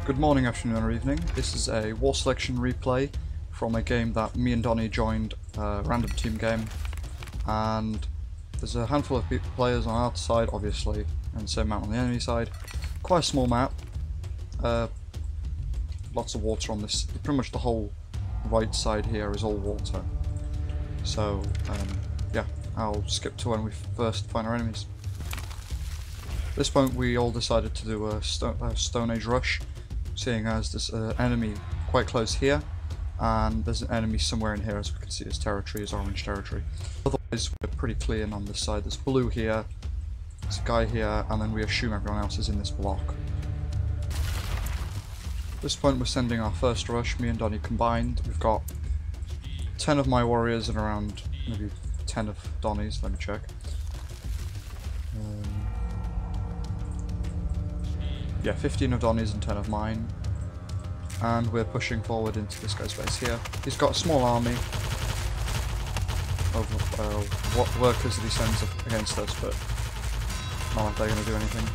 Good morning, afternoon or evening. This is a war selection replay from a game that me and Donnie joined, a random team game, and there's a handful of players on our side obviously, and the same amount on the enemy side. Quite a small map, lots of water on this, pretty much the whole right side here is all water. So yeah, I'll skip to when we first find our enemies. At this point we all decided to do a Stone Age rush, seeing as there's an enemy quite close here, and there's an enemy somewhere in here. As we can see, his territory is orange territory. Otherwise we're pretty clean on this side. There's blue here, there's a guy here, and then we assume everyone else is in this block. At this point we're sending our first rush, me and Donnie combined. We've got 10 of my warriors and around maybe 10 of Donnie's, let me check. Yeah, 15 of Donnie's and 10 of mine. And we're pushing forward into this guy's base here. He's got a small army of workers that he sends up against us, but not like they're going to do anything.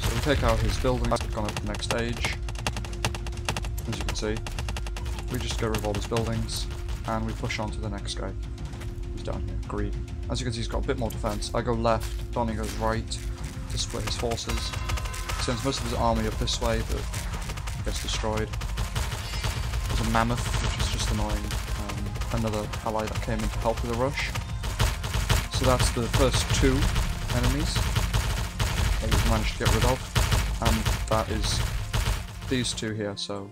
So we take out his buildings, we've gone up to the next stage. As you can see, we just get rid of all his buildings, and we push on to the next guy. He's down here, green. As you can see, he's got a bit more defense. I go left, Donnie goes right to split his forces. He sends most of his army up this way, but gets destroyed. There's a mammoth, which is just annoying. Another ally that came in to help with the rush. So that's the first two enemies that we've managed to get rid of, and that is these two here. So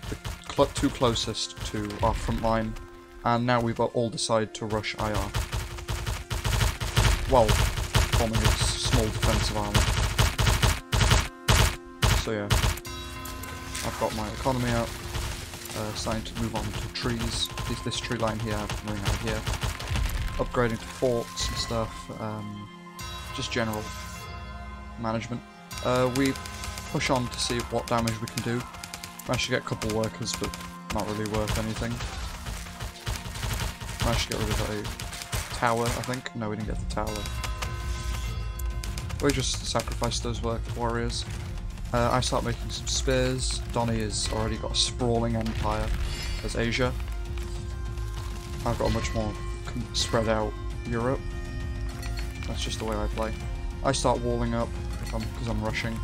the two closest to our front line, and now we've all decided to rush IR while forming a small defensive army. So yeah, I've got my economy up, starting to move on to trees. This tree line here, moving out here, upgrading to forts and stuff, just general management. We push on to see what damage we can do. Managed to get a couple workers, but not really worth anything. Managed to get rid of a tower, I think. No, we didn't get the tower. We just sacrificed those warriors. I start making some spears. Donnie has already got a sprawling empire as Asia. I've got a much more spread out Europe. That's just the way I play. I start walling up because I'm rushing.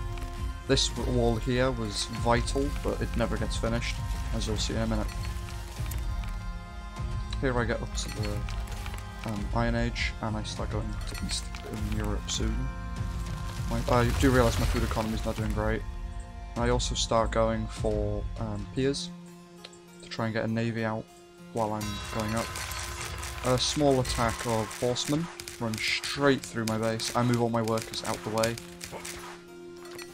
This wall here was vital, but it never gets finished, as you'll see in a minute. Here I get up to the Iron Age, and I start going to East in Europe soon. I do realise my food economy is not doing great. I also start going for piers to try and get a navy out while I'm going up. A small attack of horsemen run straight through my base. I move all my workers out the way.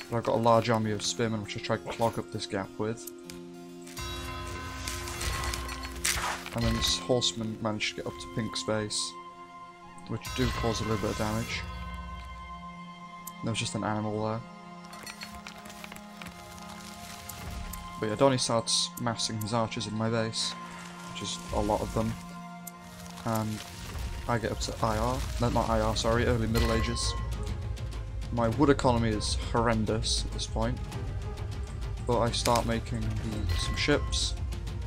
But I've got a large army of spearmen which I try to clog up this gap with. And then this horseman managed to get up to Pink's base, which do cause a little bit of damage. There was just an animal there. But yeah, Donnie starts massing his archers in my base, which is a lot of them. And I get up to IR, no, not IR, sorry, early Middle Ages. My wood economy is horrendous at this point. But I start making some ships.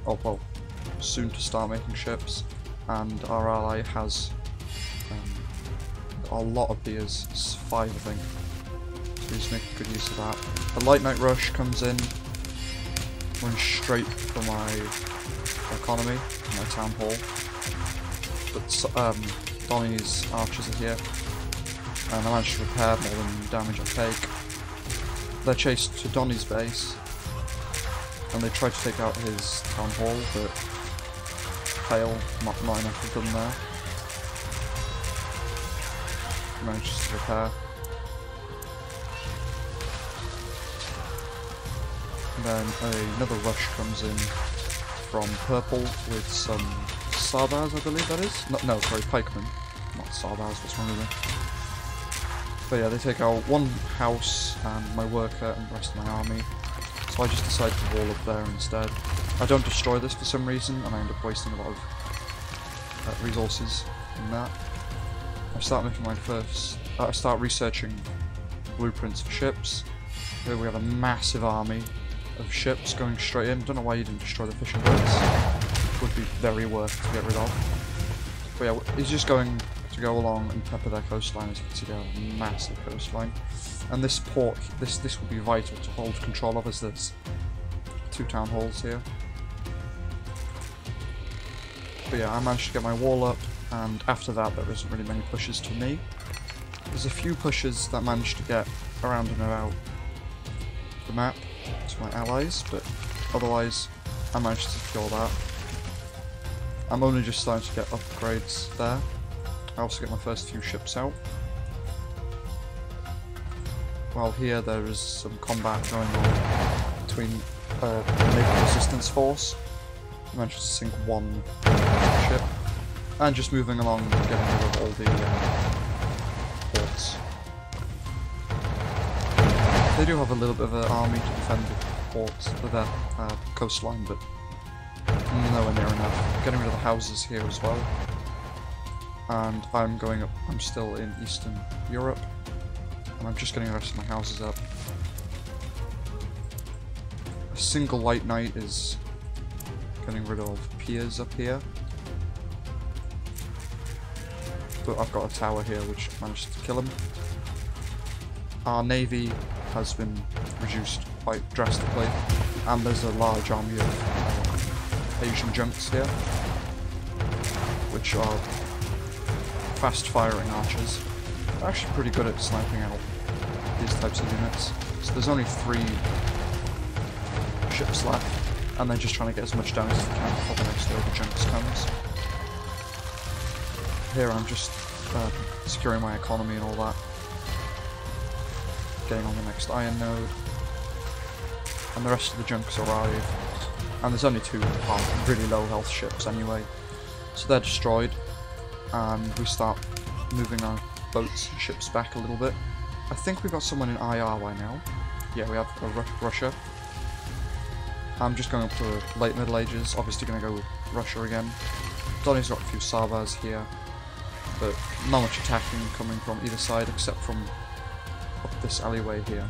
Oh, well, soon to start making ships. And our ally has a lot of piers, it's 5 I think. So he's making good use of that. A light night rush comes in, runs straight for my economy, my town hall. But Donnie's archers are here, and I managed to repair more than damage I take. They're chased to Donnie's base, and they try to take out his town hall, but fail, not enough of them there. Manages to repair. And then another rush comes in from purple with some Sarbars, I believe that is. No, sorry, pikemen. Not Sarbars, what's wrong with me? But yeah, they take out one house and my worker and the rest of my army. So I just decide to wall up there instead. I don't destroy this for some reason, and I end up wasting a lot of resources in that. I start making my first. I start researching blueprints for ships. Here we have a massive army of ships going straight in. Don't know why you didn't destroy the fishing boats. Would be very worth to get rid of. But yeah, he's just going to go along and pepper their coastline. As you can see, they have a massive coastline. And this port, this will be vital to hold control of, as there's 2 town halls here. But yeah, I managed to get my wall up, and after that there isn't really many pushes to me. There's a few pushes that managed to get around and about the map to my allies, but otherwise I managed to secure that. I'm only just starting to get upgrades there. I also get my first few ships out. While here there is some combat going on between the naval resistance force. I managed to sink 1 ship, and just moving along and getting rid of all the ports. They do have a little bit of an army to defend the ports, their coastline, but nowhere near enough. Getting rid of the houses here as well. And I'm going up, I'm still in Eastern Europe, and I'm just getting the rest of my houses up. A single light knight is getting rid of piers up here. But I've got a tower here which managed to kill him. Our navy has been reduced quite drastically, and there's a large army of Asian junks here, which are fast-firing archers. They're actually pretty good at sniping out these types of units. So there's only 3 ships left, and they're just trying to get as much damage as they can before the next wave of junks comes. Here I'm just securing my economy and all that. Getting on the next iron node. And the rest of the junks arrive. And there's only 2 really low health ships anyway. So they're destroyed. And we start moving our boats and ships back a little bit. I think we've got someone in IR by now. Yeah, we have Russia. I'm just going up to the late Middle Ages, obviously going to go Russia again. Donnie's got a few Sabas here, but not much attacking coming from either side except from up this alleyway here.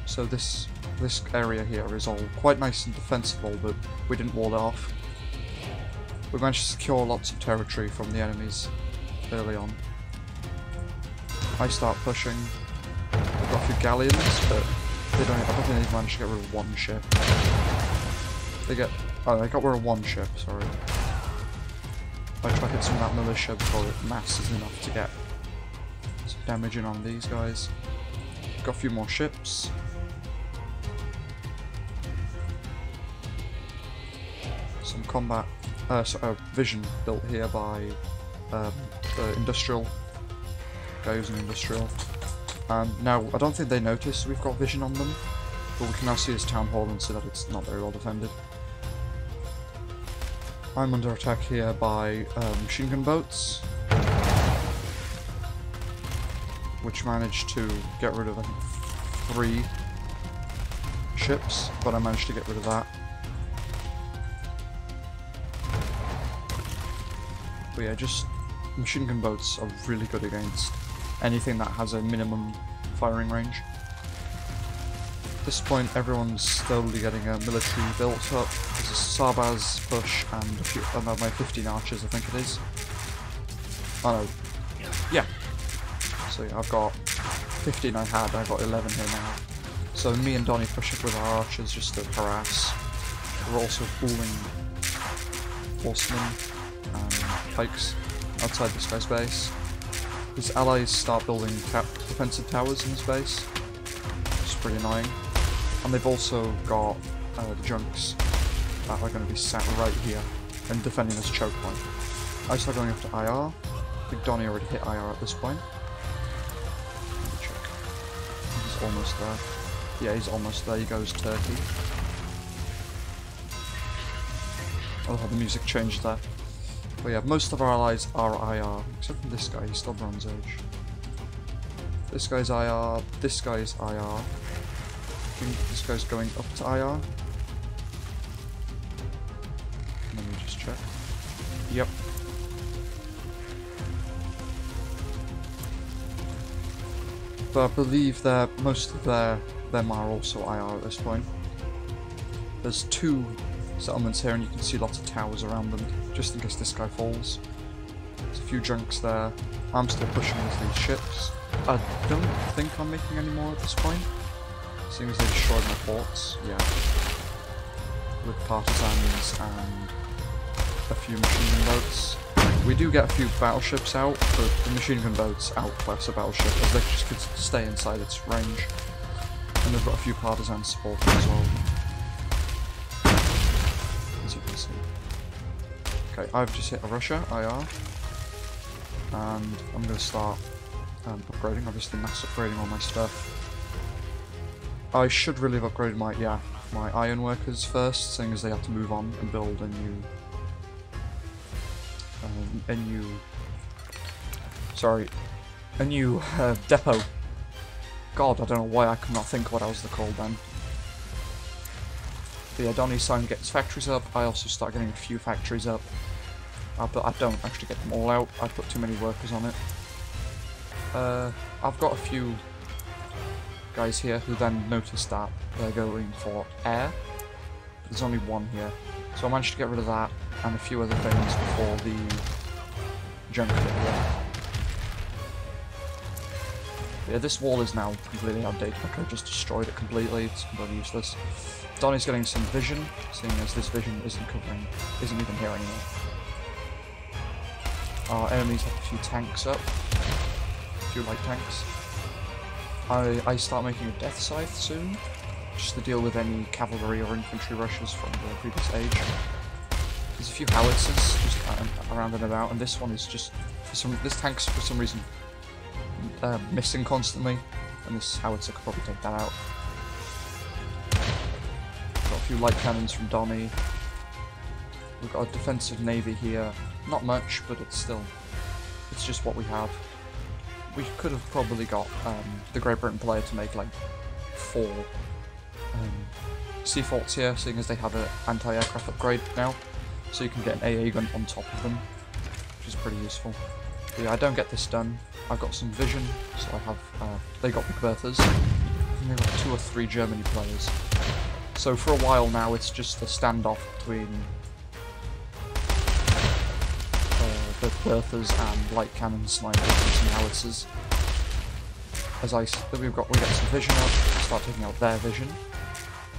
So this area here is all quite nice and defensible, but we didn't wall it off. We managed to secure lots of territory from the enemies early on. I start pushing. We've got a few galleons, but I don't think they've managed to get rid of 1 ship. They got rid of 1 ship, sorry. I try to hit some of that militia before it masses enough to get some damage in on these guys. Got a few more ships. Some combat, vision built here by the industrial guy who's an industrial. And now, I don't think they notice we've got vision on them, but we can now see his town hall and see that it's not very well defended. I'm under attack here by machine gun boats, which managed to get rid of, I think, 3 ships, but I managed to get rid of that. But yeah, just machine gun boats are really good against anything that has a minimum firing range. At this point, everyone's slowly getting a military built up. There's a Sabaz push and a few, my 15 archers, I think it is. Oh no, yeah. So yeah, I've got 15 I've got 11 here now. So me and Donnie push up with our archers just to harass. We're also pooling horsemen and pikes outside this guy's base. His allies start building defensive towers in his base, which is pretty annoying. And they've also got the junks that are going to be sat right here and defending this choke point. I start going up to IR. I think Donnie already hit IR at this point. Let me check. He's almost there. Yeah, he's almost there. He goes Turkey. I love how the music changed there. But yeah, most of our allies are IR, except for this guy, he's still Bronze Age. This guy's IR, this guy's IR. I think this guy's going up to IR. Let me just check. Yep. But I believe most of them are also IR at this point. There's 2 settlements here, and you can see lots of towers around them, just in case this guy falls. There's a few junks there. I'm still pushing with these ships. I don't think I'm making any more at this point, seeing as they destroyed my forts. Yeah. With partisans and a few machine gun boats. We do get a few battleships out, but the machine gun boats outclass a battleship as they just could stay inside its range. And they've got a few partisan support as well, as you can see. Okay, I've just hit a Russia, IR, and I'm going to start upgrading, obviously mass upgrading all my stuff. I should really have upgraded my iron workers first, seeing as they have to move on and build a new depot. God, I don't know why I could not think what I was called then. But yeah, Donnie's starting to get his factories up. I also start getting a few factories up. But I don't actually get them all out. I put too many workers on it. I've got a few guys here who then notice that they're going for air. There's only one here. So I managed to get rid of that and a few other things before the junk hit here. Yeah, this wall is now completely outdated. I could have just destroyed it completely. It's completely useless. Donnie's getting some vision, seeing as this vision isn't even here anymore. Our enemies have a few tanks up. A few light tanks. I start making a death scythe soon, just to deal with any cavalry or infantry rushes from the previous stage. There's a few howitzers just around and about, and this one is just this tank's for some reason missing constantly, and this howitzer could probably take that out. Got a few light cannons from Donnie. We've got a defensive navy here. Not much, but it's just what we have. We could have probably got the Great Britain player to make like 4 sea forts here, seeing as they have an anti-aircraft upgrade now, so you can get an AA gun on top of them, which is pretty useful. But yeah, I don't get this done. I've got some vision, so I have. They got Big Berthas. I think they've got 2 or 3 Germany players. So for a while now, it's just a standoff between the Berthas and light cannon snipers and some howitzers. As we get some vision up, start taking out their vision.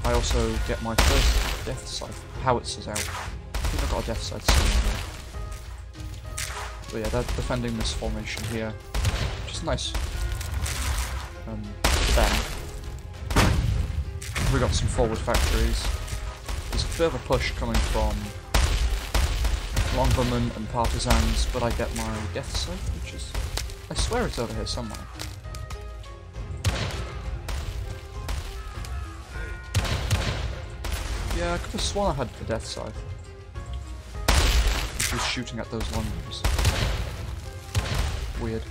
I also get my first death scythe howitzers out. I think I've got a death scythe somewhere. But yeah, they're defending this formation here. Just nice for them. We got some forward factories. There's a bit of a push coming from Longbowmen and partisans, but I get my death scythe, which is, I swear it's over here somewhere. Yeah, I could have sworn I had the death scythe. Which was shooting at those Longbowmen. Weird.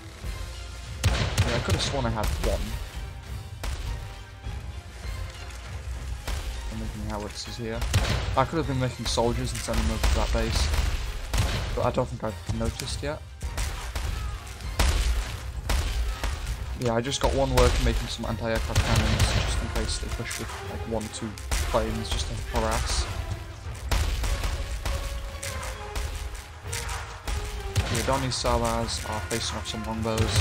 Yeah, I could have sworn I had one. I'm making howitzers here. I could have been making soldiers and sending them over to that base, but I don't think I've noticed yet. Yeah, I just got one worker making some anti-aircraft cannons, just in case they push with like 1 or 2 planes, just to harass. The Donnie Salas are facing off some longbows.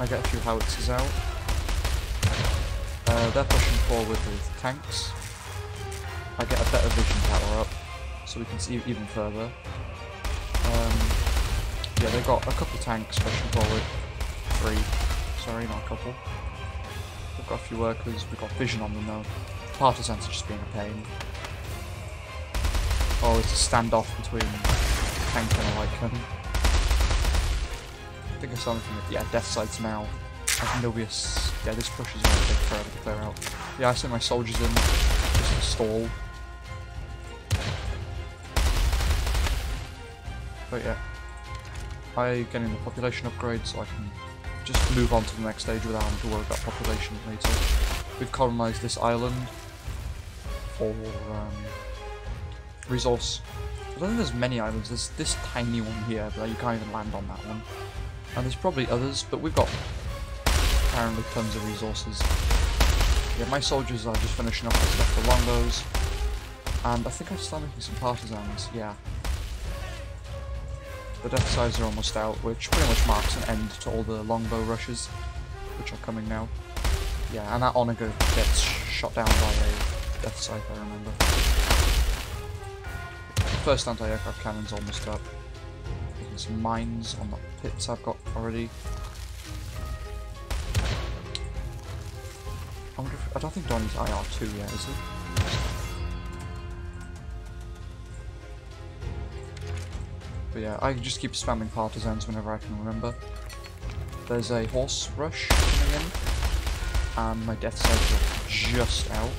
I get a few howitzers out. They're pushing forward with tanks. I get a better vision power up, so we can see even further. Yeah, they've got a couple tanks pushing forward. 3. Sorry, not a couple. We've got a few workers, we've got vision on them though. Partisans are just being a pain. Oh, it's a standoff between a tank and a light cannon. I think I saw anything. Yeah, death sights now. I think there'll be a. Yeah, this push is going to take forever to clear out. Yeah, I sent my soldiers in just to stall. But yeah, I getting the population upgrade so I can just move on to the next stage without having to worry about population later. We've colonised this island for resource. I don't think there's many islands. There's this tiny one here, but you can't even land on that one. And there's probably others, but we've got apparently tons of resources. Yeah, my soldiers are just finishing off the stuff for longbows. And I think I start making some partisans, yeah. The death sides are almost out, which pretty much marks an end to all the longbow rushes, which are coming now. Yeah, and that onager gets shot down by a death scythe, I remember. The first anti-aircraft cannon's almost up. Making some mines on the pits I've got already. I don't think Donnie's IR2 yet, is he? But yeah, I just keep spamming partisans whenever I can remember. There's a horse rush coming in, and my death sides are just out.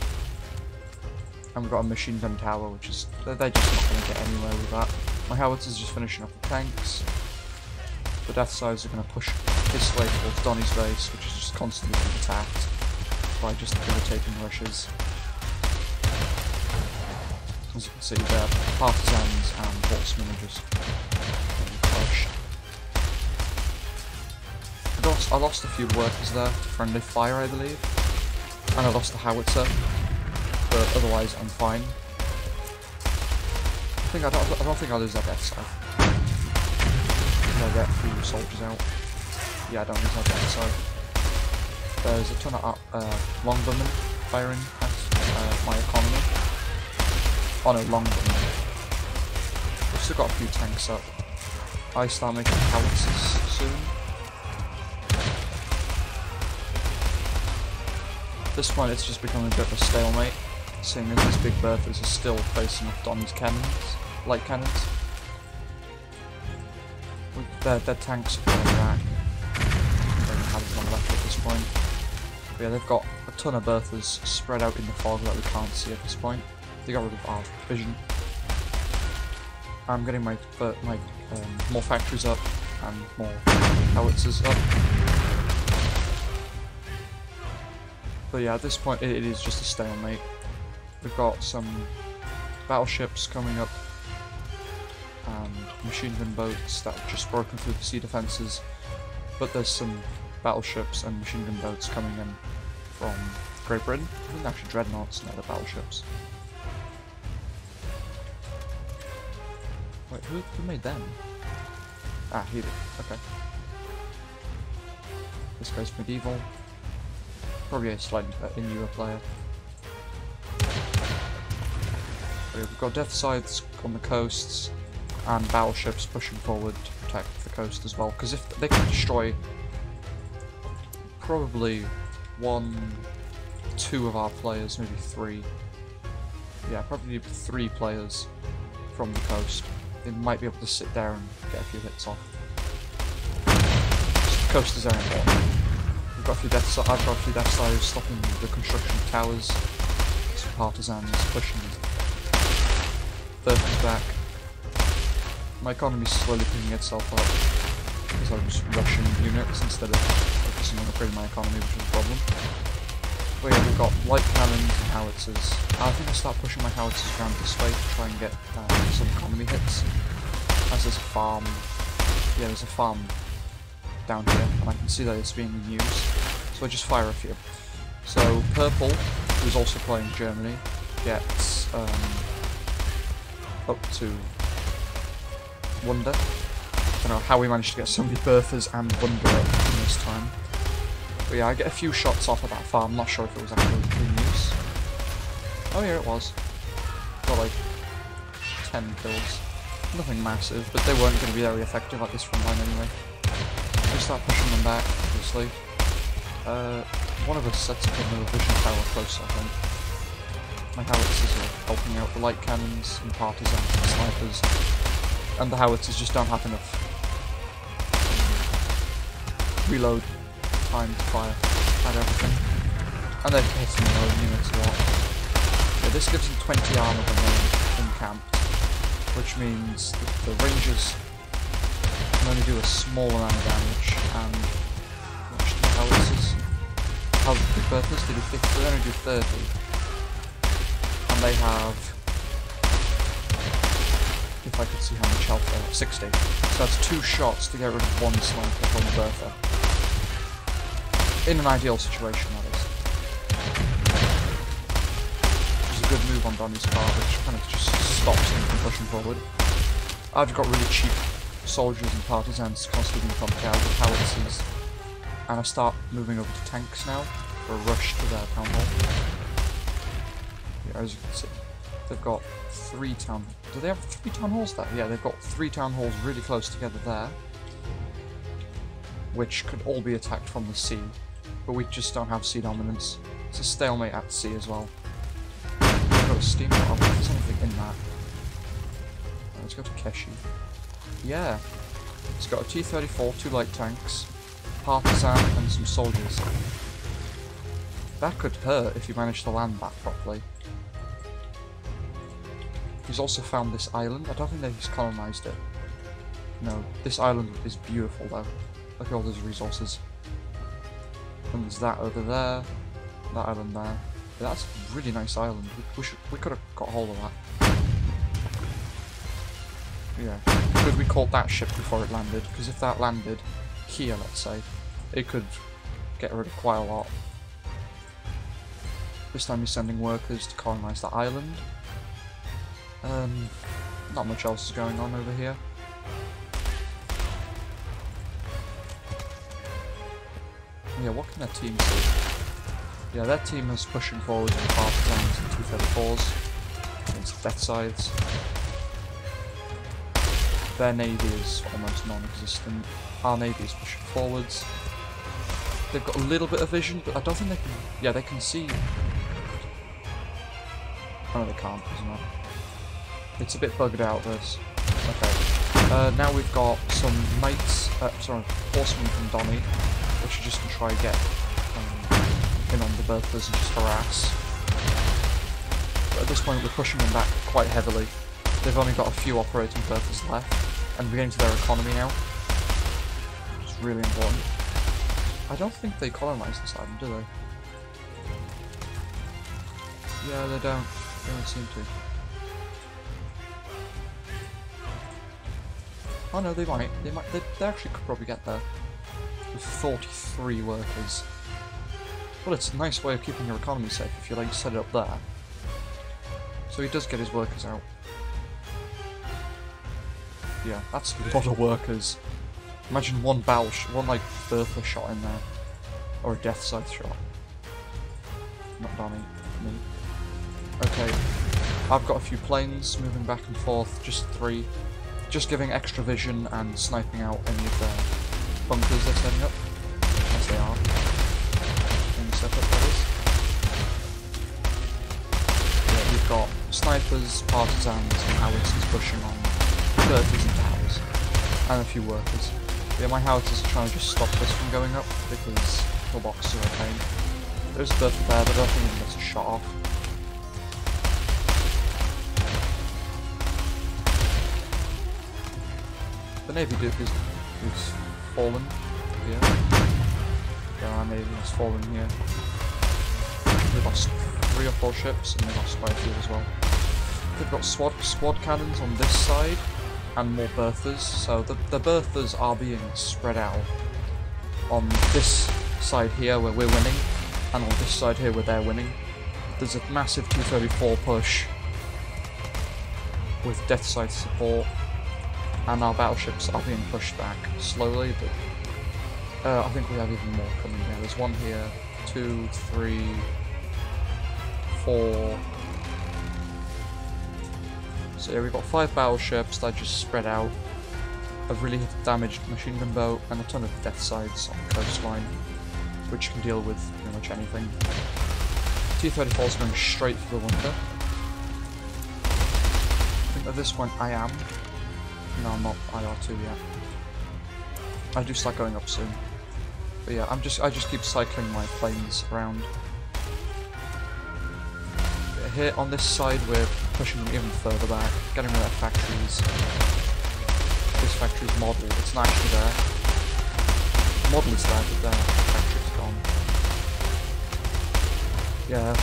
And we've got a machine gun tower, which is... they're just not going to get anywhere with that. My howitzers just finishing off the tanks. The death sides are going to push this way towards Donnie's base, which is just constantly being attacked by just irritating rushes. As you can see there, partisans and horsemen are just crushed. I lost a few workers there to friendly fire, I believe, and I lost the howitzer, but otherwise I'm fine. I don't think I'll lose that death side. I'll get a few soldiers out. Yeah, I don't lose that death side. There's a ton of longbowmen firing at my economy. Oh no, longbowmen. We've still got a few tanks up. I start making howitzers soon. At this point it's just becoming a bit of a stalemate, seeing as these big berthas are still facing off Donnie's cannons, light cannons. Their tanks are coming back. They don't have one left at this point. But yeah, they've got a ton of berthas spread out in the fog that we can't see at this point. They got rid of our vision. I'm getting my more factories up and more howitzers up. But yeah, at this point it is just a stalemate. We've got some battleships coming up and machine gun boats that have just broken through the sea defences. But there's some battleships and machine gun boats coming in from Great Britain. I think actually dreadnoughts, not the battleships. Wait, who made them? Ah, he did. Okay. This guy's medieval. Probably a slightly newer player. We've got death scythes on the coasts and battleships pushing forward to protect the coast as well. Because if they can destroy probably 1, 2 of our players, maybe 3. Yeah, probably 3 players from the coast. They might be able to sit there and get a few hits off. So the coast is very important. I've got a few death sides stopping the construction of towers. Some partisans pushing berthas back. My economy's slowly picking itself up because I'm just rushing units instead of focusing on upgrading my economy, which is a problem. But yeah, we've got light cannons and howitzers. I think I'll start pushing my howitzers around this way to try and get some economy hits. As there's a farm, yeah, there's a farm down here, and I can see that it's being used, so I just fire a few. So purple, who's also playing Germany, gets up to Wonder. I don't know how we managed to get so many berthas and Wonder up in this time. But yeah, I get a few shots off of that farm, not sure if it was actually in use. Oh yeah, it was. Got like 10 kills. Nothing massive, but they weren't going to be very effective at this front line anyway. We start pushing them back, obviously. One of us sets up another vision tower close, I think. My howitzers are helping out the light cannons and partisans and snipers. And the howitzers just don't have enough reload time to fire at everything. And they're hitting their own units a lot. Yeah, this gives them 20 armor when they're encamped, which means that the rangers can only do a small amount of damage, and watch the howitzers. How the berthas, they do 50, they only do 30. And they have, if I could see how much health they have, 60. So that's 2 shots to get rid of 1 sniper from a bertha. In an ideal situation, that is. Which is a good move on Donny's part, which kind of just stops him from pushing forward. I've got really cheap soldiers and partisans constantly from out with howitzers. And I start moving over to tanks now, for a rush to their town hall. Yeah, as you can see, they've got 3 town... Do they have 3 town halls there? Yeah, they've got 3 town halls really close together there. Which could all be attacked from the sea. But we just don't have sea dominance. It's a stalemate at sea as well. We've got a steam bottle. If there's anything in that. Let's go to Keshi. Yeah. It's got a T-34, 2 light tanks, partisan, and some soldiers. That could hurt if you manage to land that properly. He's also found this island. I don't think that he's colonised it. No, this island is beautiful though. Look at all those resources. And there's that over there, that island there. Yeah, that's a really nice island. We could have got a hold of that. Yeah, good we caught that ship before it landed, because if that landed here, let's say, it could get rid of quite a lot. This time he's sending workers to colonise the island. Not much else is going on over here. Yeah, what can their team see? Yeah, their team is pushing forward with partisans and T-34s against death sides. Their navy is almost non-existent. Our navy is pushing forwards. They've got a little bit of vision, but I don't think they can... Yeah, they can see... Oh, no, they can't, isn't it? It's a bit bugged out, this. Okay. Now we've got some knights... horsemen from Donny, which are just going to try and get in on the Berthas and just harass. But at this point, we're pushing them back quite heavily. They've only got a few operating Berthas left, and we're getting to their economy now. It's really important. I don't think they colonise this island, do they? Yeah, they don't. They don't seem to. Oh no, they might. They actually could probably get there. With 43 workers. Well, it's a nice way of keeping your economy safe if you like set it up there. So he does get his workers out. Yeah, that's a lot of workers. Imagine one like Bertha shot in there. Or a death scythe shot. Not Donny, me. Okay, I've got a few planes moving back and forth, just 3. Just giving extra vision and sniping out any of their bunkers they're setting up. As they are. In the setup, that is. Yeah, we've got snipers, partisans, and howitzers pushing on 30s and towers. And a few workers. Yeah, my howitzers are trying to just stop this from going up, because the boxes are a pain. There's a Bertha there, but I don't think it gets a shot off. The Navy Duke is fallen here. Yeah, our Navy has fallen here. They lost 3 or 4 ships, and they lost quite a few as well. They've got squad cannons on this side, and more Berthas, so the Berthas are being spread out. On this side here where we're winning, and on this side here where they're winning. There's a massive T-34 push with death scythe support. And our battleships are being pushed back slowly, but I think we have even more coming here. There's 1 here, 2, 3, 4. So yeah, we've got 5 battleships that just spread out. A really damaged machine gun boat and a ton of death sides on the coastline, which can deal with pretty much anything. T-34's going straight for the bunker. I think at this point I am. No, I'm not IR2 yet. I do start going up soon. But yeah, I just keep cycling my planes around. Here on this side we're pushing them even further back, getting rid of factories. This factory's model, it's not actually there. The model is there, but the factory's gone. Yeah,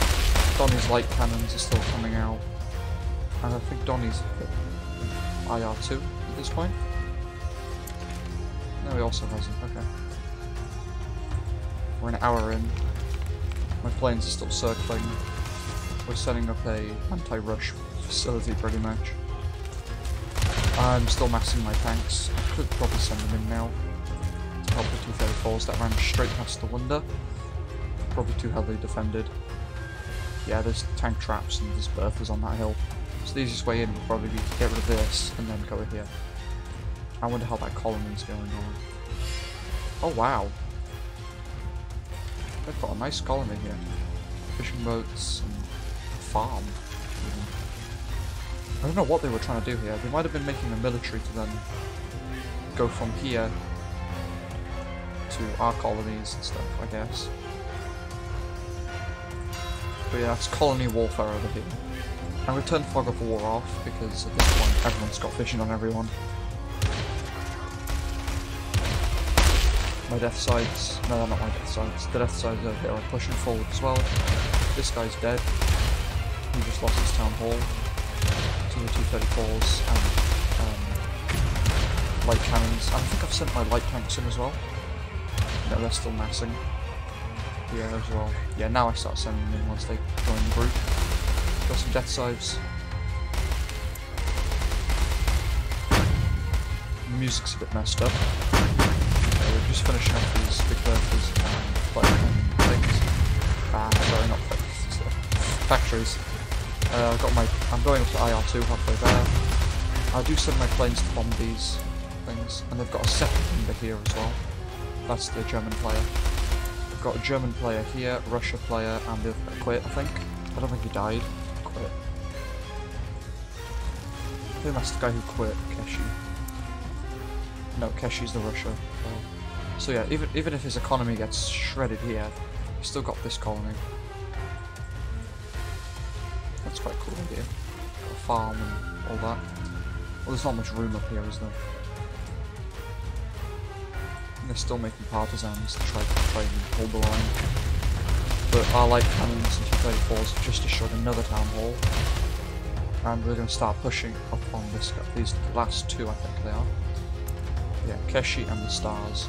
Donny's light cannons are still coming out. And I think Donny's IR2 at this point. No, he also hasn't, okay. We're an hour in. My planes are still circling. We're setting up a anti-rush facility pretty much. I'm still massing my tanks. I could probably send them in now to help the T-34s that ran straight past the window. Probably too heavily defended. Yeah, there's tank traps and there's berthas on that hill. So the easiest way in would probably be to get rid of this and then go here. I wonder how that colony's going on. Oh wow. They've got a nice colony here. Fishing boats and a farm. Even. I don't know what they were trying to do here. They might have been making a military to then go from here to our colonies and stuff, I guess. But yeah, it's colony warfare over here. I'm going to turn fog of war off because at this point everyone's got fishing on everyone. My death sides, no they're not my death sides, the death sides over here are pushing forward as well. This guy's dead, he just lost his town hall to the T-34s and light cannons. I think I've sent my light tanks in as well. No, they're still massing here as well. Yeah, now I start sending them in once they join the group. Got some death sides. The music's a bit messed up. We're just finishing off these big berthas and things. Sorry, not things. Factories. I'm going up to IR2 halfway there. I do send my planes to bomb these things, and they've got a second number here as well. That's the German player. I've got a German player here, Russia player, and the other quit, I think. I don't think he died. Quit. I think that's the guy who quit, Keshi. No, Keshi's the Russia player. So yeah, even if his economy gets shredded here, he's still got this colony. That's quite a cool idea. Got a farm and all that. Well, there's not much room up here, is there? And they're still making partisans to try and hold the line. But our light cannons and T-34s have just destroyed another town hall. And we're going to start pushing up on this guy. These last two, I think they are. Yeah, Keshi and the Stars.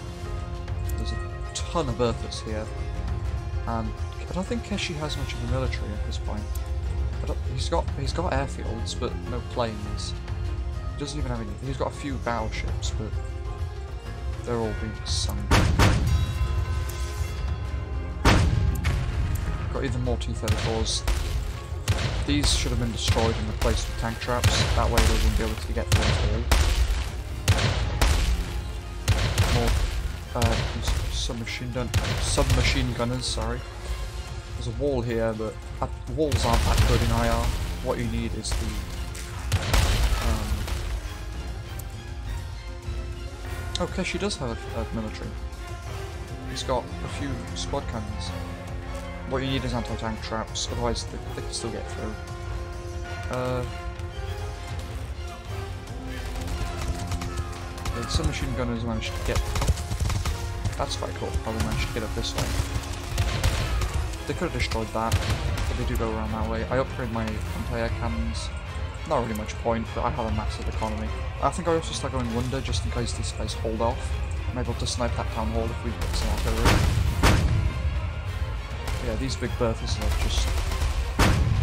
There's a ton of berthas here. And I don't think Keshi has much of a military at this point. He's got airfields, but no planes. He doesn't even have any. He's got a few battleships, but they're all being sunk. Got even more T-34s. These should have been destroyed and replaced with tank traps. That way they wouldn't be able to get through at all. More submachine gunners. Sorry. There's a wall here, but walls aren't that good in IR. What you need is the okay, she does have a military. He's got a few squad cannons. What you need is anti-tank traps, otherwise they can still get through. The submachine gunners managed to get. That's quite cool. How they managed to get up this way. They could have destroyed that, but they do go around that way. I upgrade my anti-air cannons. Not really much point, but I have a massive economy. I think I also start going Wunder just in case these guys hold off. I'm able to snipe that town hall if we get some artillery. Yeah, these big berthas are just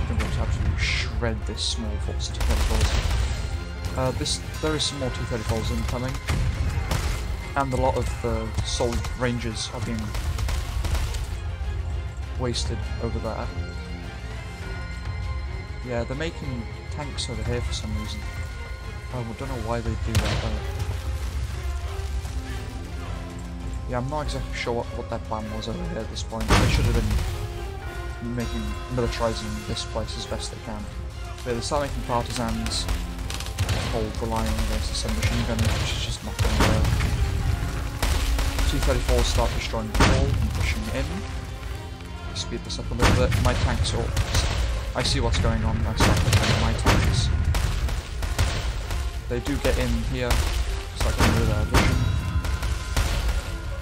going to absolutely shred this small force of T-34s. There is some more T-34s incoming, and a lot of the solid ranges are being wasted over there. Yeah, they're making tanks over here for some reason. I don't know why they do that though. Yeah, I'm not exactly sure what their plan was over here at this point. They should have been militarizing this place as best they can. But yeah, they start making partisans to hold the line against the submachine gunners, which is just not going to work. T-34s start destroying the wall and pushing in. Speed this up a little bit. My tanks are. I see what's going on. I start pushing my tanks. They do get in here. Start getting rid of their vision.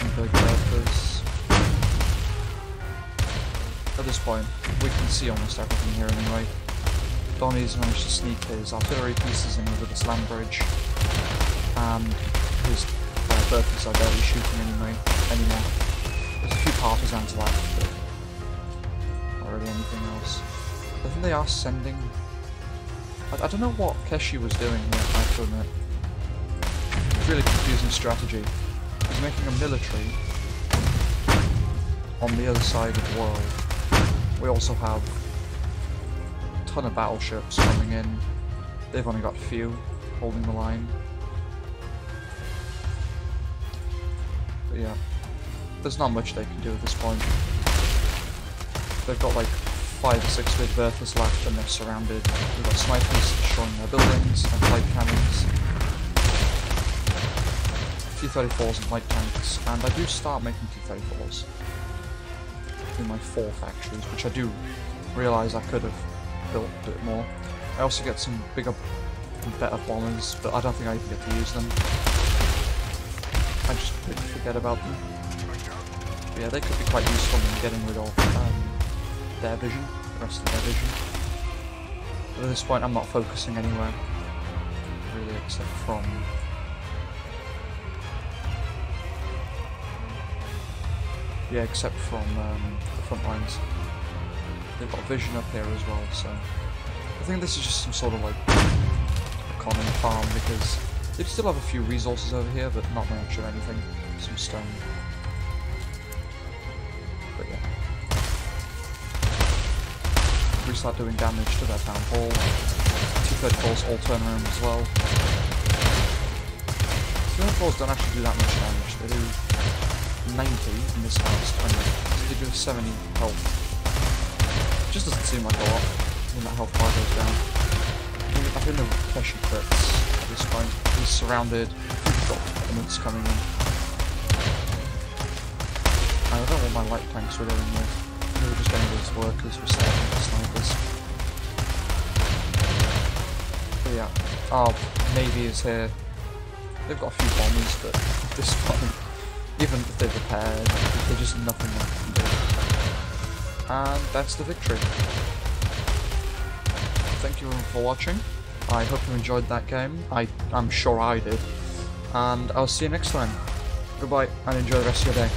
And big berthas. At this point, we can see almost everything here anyway. Donnie's managed to sneak his artillery pieces in over this land bridge. And his berthas are barely shooting anymore. There's a few partisans left, but not really anything else. I think they are sending... I don't know what Keshi was doing here, I have to admit. It's really confusing strategy. He's making a military on the other side of the world. We also have a ton of battleships coming in. They've only got a few holding the line. But yeah, there's not much they can do at this point. They've got like 5 or 6 big Berthas left and they're surrounded. We've got snipers destroying their buildings and light cannons. T-34s and light tanks, and I do start making T-34s in my 4 factories, which I do realise I could have built a bit more. I also get some bigger and better bombers, but I don't think I even get to use them. I just completely forget about them. But yeah, they could be quite useful in getting rid of their vision, the rest of their vision. But at this point I'm not focusing anywhere, really, except from... yeah, except from the front lines. They've got vision up here as well, so... I think this is just some sort of like economy farm, because they still have a few resources over here, but not much of anything. Some stone. But yeah. We start doing damage to their town hall. T-34s all turn around as well. T-34s don't actually do that much damage. They do 90 in this house, 20. So they do 70 health. It just doesn't seem like a lot when that health bar goes down. I think the Keshi crits at this point. He's surrounded. We've got elements coming in. I don't know what my light tanks were doing here. They were just getting those workers with snipers. But yeah, our navy is here. They've got a few bombers, but at this point, even if they're prepared, there's just nothing they can do. And that's the victory. Thank you everyone for watching. I hope you enjoyed that game. I'm sure I did. And I'll see you next time. Goodbye, and enjoy the rest of your day.